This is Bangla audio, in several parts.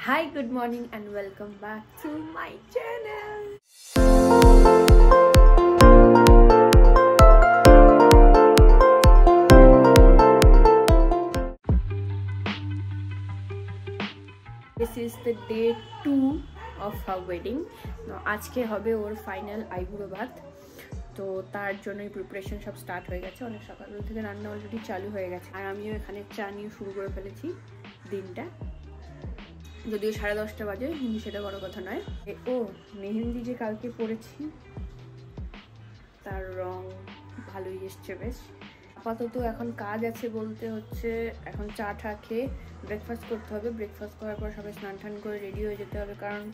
Hi, good morning and welcome back to my channel. This is the day 2 of her wedding. আজকে হবে ওর ফাইনাল আইবুড়ো ভাত, তো তার জন্যই প্রিপারেশন সব স্টার্ট হয়ে গেছে। অনেক সকাল থেকে রান্না অলরেডি চালু হয়ে গেছে, আর আমিও এখানে চা নিয়ে শুরু করে ফেলেছি দিনটা। যদিও 10:30 বাজে, কিন্তু সেটা বড় কথা নয়। ও মেহেন্দি যে কালকে পরেছি তার রং ভালোই এসছে বেশ। আপাতত এখন কাজ আছে বলতে হচ্ছে এখন চা টা খেয়ে ব্রেকফাস্ট করতে হবে। ব্রেকফাস্ট করার পর সবাই স্নান টান করে রেডি হয়ে যেতে হবে, কারণ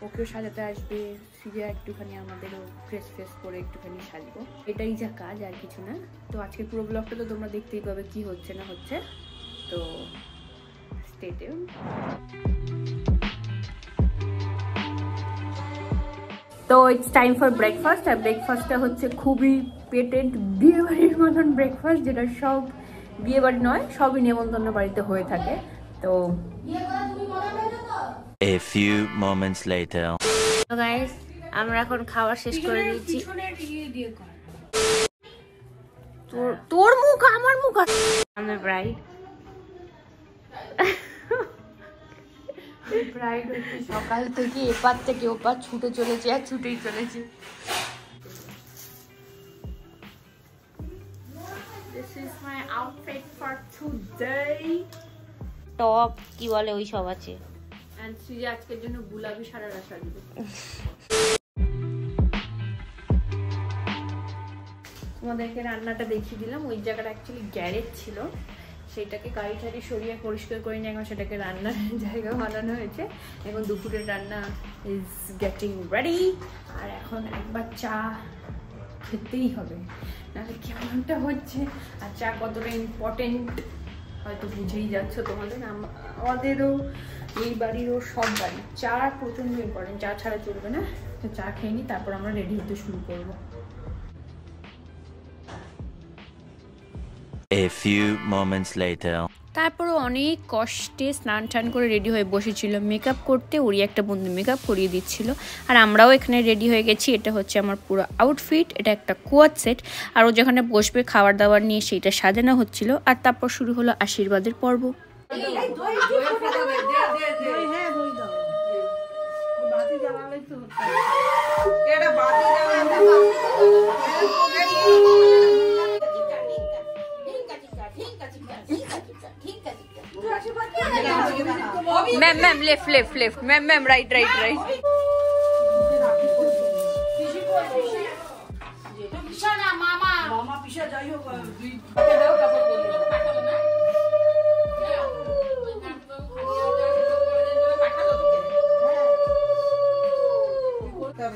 ওকেও সাজাতে আসবে। সিজা একটুখানি আমাদেরও ফ্রেশ করে একটুখানি সাজবো। এটাই যা কাজ, আর কিছু না। তো আজকে পুরো ব্লগটা তো তোমরা দেখতেই পাবে কি হচ্ছে না হচ্ছে, তো স্টে টিউন। তো ইটস টাইম ফর ব্রেকফাস্ট। আর ব্রেকফাস্টটা হচ্ছে খুবই পেটেন্ট বিয়েবাড়ির মতন ব্রেকফাস্ট, যেটা সব বিয়েবাড়ি নয়, সবই নেমন্তন্ন বাড়িতে হয়ে থাকে। তো A few moments later. So guys, আমরা এখন খাওয়া শেষ করে দিয়েছি। তোর মুখ আমার মুখ, আমার ব্রাইড হচ্ছে সকাল থেকে এপার থেকে ওপার ছুটে চলেছে আর ছুটেই চলেছে। This is my outfit for today. Top কি বলে ওই সব আছে। And সিজা আজকের জন্য গুলাবি সারারা সাজবে। তোমাদেরকে রান্নাটা দেখিয়ে দিলাম। ওই জায়গাটা অ্যাকচুয়ালি গ্যারেজ ছিল, সেটাকে গাড়ি ঠাড়ি সরিয়ে পরিষ্কার করে নিয়ে এখন সেটাকে রান্নার জায়গা বানানো হয়েছে। এখন দুপুরের রান্না ইজ গেটিং রেডি। আর এখন একবার চা খেতেই হবে, নাহলে কেমনটা হচ্ছে। আর চা কতটা ইম্পর্টেন্ট হয়তো বুঝেই যাচ্ছ তোমাদের। আমাদেরও এই বাড়িরও সব বাড়ি চা প্রচণ্ড ইম্পর্টেন্ট, চা ছাড়া চলবে না। তো চা খেয়ে নিই, তারপর আমরা রেডি হতে শুরু করবো। A few moments later. তারপরও অনেক কষ্টে স্নান টান করে রেডি হয়ে বসেছিল মেকআপ করতে। ওরই একটা বন্ধু মেকআপ করিয়ে দিচ্ছিল, আর আমরাও এখানে রেডি হয়ে গেছি। এটা হচ্ছে আমার পুরো আউটফিট, এটা একটা কোয়াড সেট। আর ও যেখানে বসবে খাবার দাবার নিয়ে সেইটা সাজানো হচ্ছিল। আর তারপর শুরু হলো আশীর্বাদের পর্ব। Ma'am left ma'am right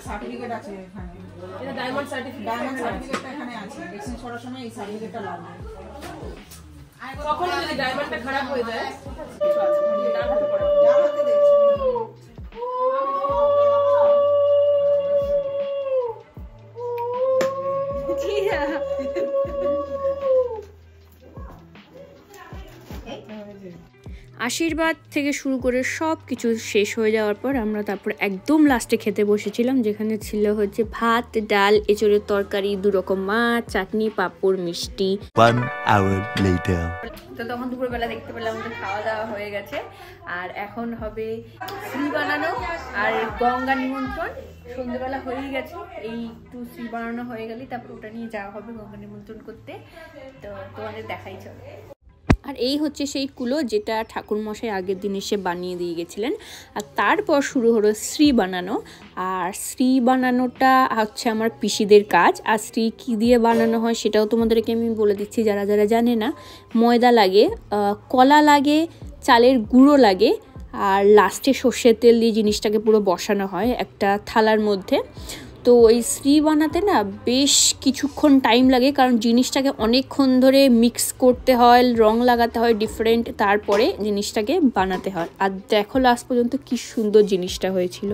certificate আছে এখানে, এটা ডায়মন্ড সার্টিফিকেট এখানে আছে। এক্সচেঞ্জ করার সময় এই সার্টিফিকেটটা লাগবে। কখন যদি ডায়মন্ডটা খারাপ হয়ে যায় ডানাতে দেখছি। আশীর্বাদ থেকে শুরু করে সব কিছু শেষ হয়ে যাওয়ার পর আমরা তারপর একদম লাস্টে খেতে বসেছিলাম, যেখানে ছিল হচ্ছে ভাত, ডাল, এঁচোড়ের তরকারি, 2 রকম মাছ, চাটনি, পাঁপড়, মিষ্টি। 1 hour later. তো তখন দুপুরবেলা দেখতে পেলাম আমাদের খাওয়া দাওয়া হয়ে গেছে। আর এখন হবে শ্রী বানানো আর গঙ্গা নিমন্ত্রণ। সন্ধ্যেবেলা হয়েই গেছে, এই একটু শ্রী বানানো হয়ে গেলেই তারপর ওটা নিয়ে যাওয়া হবে গঙ্গা নিমন্ত্রণ করতে। তো তোমাদের দেখাই চলে। আর এই হচ্ছে সেই কুলো যেটা ঠাকুরমশাই আগের দিন এসে বানিয়ে দিয়ে গেছিলেন। আর তারপর শুরু হলো শ্রী বানানো। আর শ্রী বানানোটা হচ্ছে আমার পিসিদের কাজ। আর শ্রী কী দিয়ে বানানো হয় সেটাও তোমাদেরকে আমি বলে দিচ্ছি যারা যারা জানে না। ময়দা লাগে, কলা লাগে, চালের গুঁড়ো লাগে, আর লাস্টে সর্ষের তেল দিয়ে জিনিসটাকে পুরো বসানো হয় একটা থালার মধ্যে। তো এই শ্রী বানাতে না বেশ কিছুক্ষণ টাইম লাগে, কারণ জিনিসটাকে অনেকক্ষণ ধরে মিক্স করতে হয়, রং লাগাতে হয় ডিফারেন্ট, তারপরে জিনিসটাকে বানাতে হয়। আর দেখো লাস্ট পর্যন্ত কি সুন্দর জিনিসটা হয়েছিল।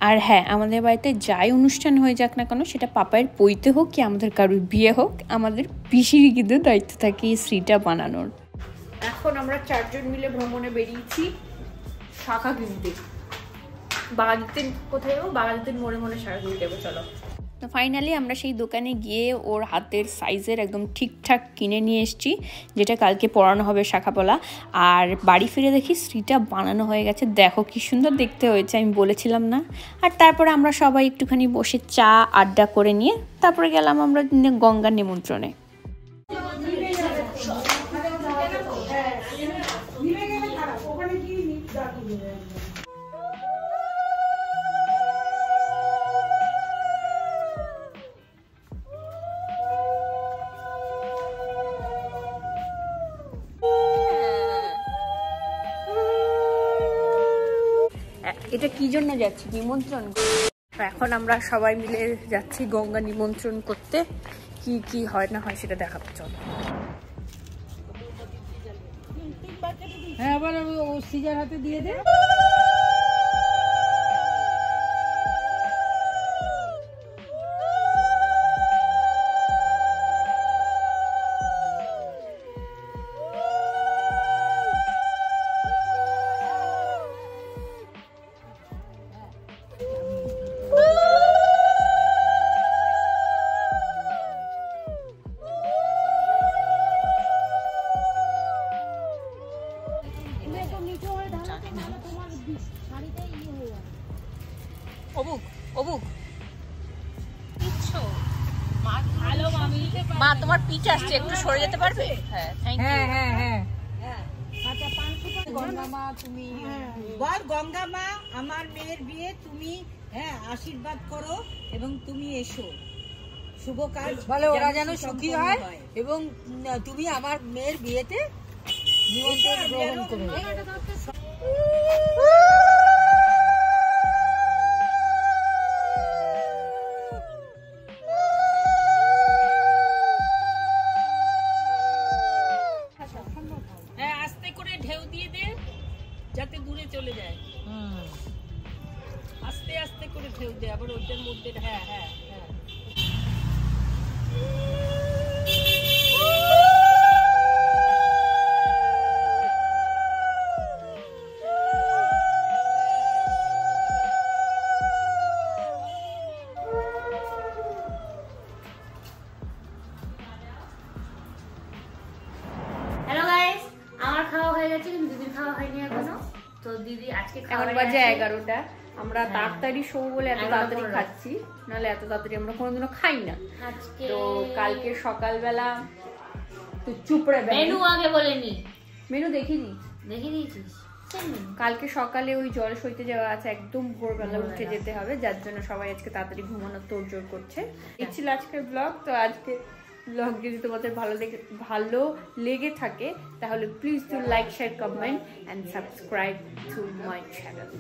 আর হ্যাঁ, আমাদের বাড়িতে যাই অনুষ্ঠান হয়ে যাক না কেন, সেটা পাপায়ের পৈতে হোক কি আমাদের কারোর বিয়ে হোক, আমাদের পিসিরই কিন্তু দায়িত্ব থাকে এই শ্রীটা বানানোর। এখন আমরা 4 জন মিলে ভ্রমণে বেরিয়েছি। শাখা কিনতে। বাগাদিতের কোথায় যাবো? বাগাদিতের মোড়ে মোড়ে শাখা কিনতে যাবো, চলো। তো ফাইনালি আমরা সেই দোকানে গিয়ে ওর হাতের সাইজের একদম ঠিকঠাক কিনে নিয়ে এসেছি, যেটা কালকে পরানো হবে শাখাপলা। আর বাড়ি ফিরে দেখি শ্রীটা বানানো হয়ে গেছে, দেখো কি সুন্দর দেখতে হয়েছে, আমি বলেছিলাম না। আর তারপরে আমরা সবাই একটুখানি বসে চা আড্ডা করে নিয়ে তারপরে গেলাম আমরা গঙ্গার নিমন্ত্রণে। এটা কি জন্য যাচ্ছি? নিমন্ত্রণ। এখন আমরা সবাই মিলে যাচ্ছি গঙ্গা নিমন্ত্রণ করতে। কি কি হয় না হয় সেটা দেখাবো, চলো। হ্যাঁ, আবার ও সিজার হাতে দিয়ে দে। অবুক অবুক মা, তোমার পিঠ আসছে, একটু সরে যেতে পারবে? হ্যাঁ, থ্যাংক ইউ। হ্যাঁ হ্যাঁ বল, গঙ্গা মা আমার মেয়ের বিয়ে তুমি আশীর্বাদ করো এবং তুমি এসো, শুভ কাজ বলে ওরা যেন সুখী হয় এবং তুমি আমার মেয়ের বিয়েতে নিমন্ত্রণ গ্রহণ করো। আস্তে করে ঢেউ দিয়ে দে যাতে দূরে চলে যায়। আস্তে আস্তে করে ঢেউ দে, আবার ওইটার মধ্যে। হ্যাঁ হ্যাঁ হ্যাঁ। হ্যালো গাইস, আমার খাওয়া হয়ে গেছে কিন্তু দিদির খাওয়া হয়নি এখনো। তো দিদি আজকে এখন বাজে 11টা। আমরা তাড়াতাড়ি শো বলে এত তাড়াতাড়ি খাচ্ছি, নাহলে এত তাড়াতাড়ি আমরা কোনোদিনও খাই না। তো কালকে সকালবেলা তো চুপড়ে মেনু আগে বলেনি, মেনু দেখিনি। দেখে দিয়েছিস? কালকে সকালে ওই জল সইতে যাওয়া আছে, একদম ভোরবেলা উঠে যেতে হবে, যার জন্য সবাই আজকে তাড়াতাড়ি ঘুমানোর তোড়জোড় করছে। এই ছিল আজকের ব্লগ। তো আজকে ব্লগ যদি তোমাদের ভালো লেগে থাকে তাহলে please do like, share, comment and subscribe to my channel.